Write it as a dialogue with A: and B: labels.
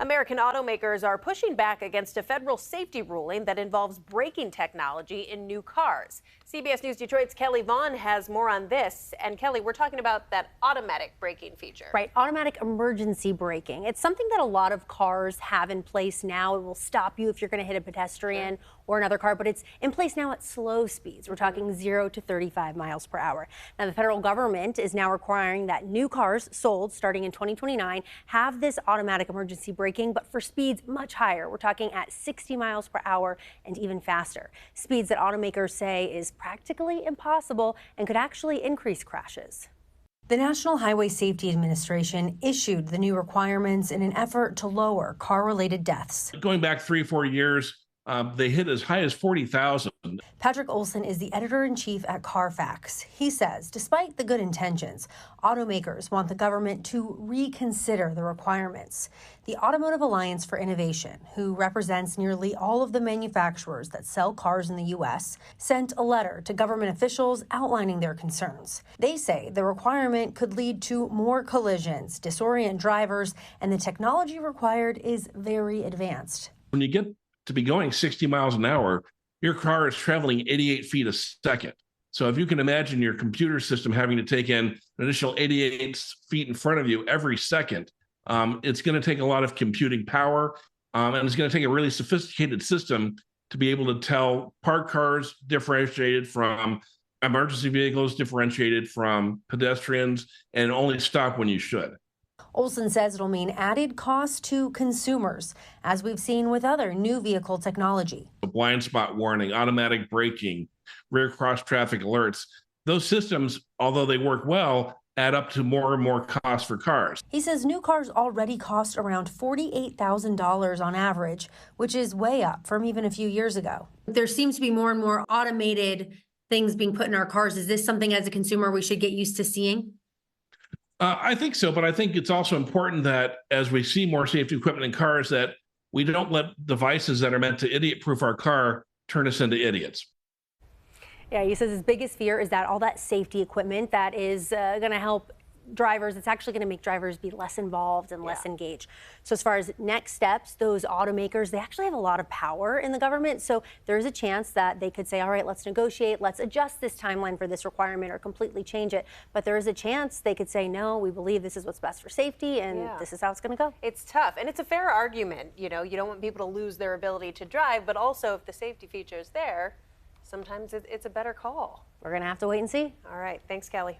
A: American automakers are pushing back against a federal safety ruling that involves braking technology in new cars. CBS News Detroit's Kelly Vaughn has more on this. And Kelly, we're talking about that automatic braking feature.
B: Right, automatic emergency braking. It's something that a lot of cars have in place now. It will stop you if you're going to hit a pedestrian or another car, but it's in place now at slow speeds. We're talking 0 to 35 miles per hour. Now, the federal government is now requiring that new cars sold starting in 2029 have this automatic emergency braking, but for speeds much higher. We're talking at 60 miles per hour and even faster. Speeds that automakers say is practically impossible and could actually increase crashes. The National Highway Safety Administration issued the new requirements in an effort to lower car-related deaths.
C: Going back 3 or 4 years, they hit as high as 40,000.
B: Patrick Olson is the editor-in-chief at Carfax. He says, despite the good intentions, automakers want the government to reconsider the requirements. The Automotive Alliance for Innovation, who represents nearly all of the manufacturers that sell cars in the U.S., sent a letter to government officials outlining their concerns. They say the requirement could lead to more collisions, disorient drivers, and the technology required is very advanced.
C: When you get to be going 60 miles an hour, your car is traveling 88 feet a second. So if you can imagine your computer system having to take in an additional 88 feet in front of you every second, it's going to take a lot of computing power, and it's going to take a really sophisticated system to be able to tell parked cars differentiated from emergency vehicles, differentiated from pedestrians, and only stop when you should.
B: Olson says it'll mean added cost to consumers, as we've seen with other new vehicle technology.
C: Blind spot warning, automatic braking, rear cross traffic alerts. Those systems, although they work well, add up to more and more costs for cars.
B: He says new cars already cost around $48,000 on average, which is way up from even a few years ago. There seems to be more and more automated things being put in our cars. Is this something as a consumer we should get used to seeing?
C: I think so, but I think it's also important that as we see more safety equipment in cars, that we don't let devices that are meant to idiot-proof our car turn us into idiots.
B: Yeah, he says his biggest fear is that all that safety equipment that is going to help drivers, it's actually going to make drivers be less involved and less engaged. So as far as next steps, those automakers, they actually have a lot of power in the government. So there's a chance that they could say, all right, let's negotiate, let's adjust this timeline for this requirement or completely change it. But there is a chance they could say, no, we believe this is what's best for safety and this is how it's going to go.
A: It's tough, and it's a fair argument. You know, you don't want people to lose their ability to drive, but also if the safety feature is there, sometimes it's a better call.
B: We're going to have to wait and see.
A: All right. Thanks, Kelly.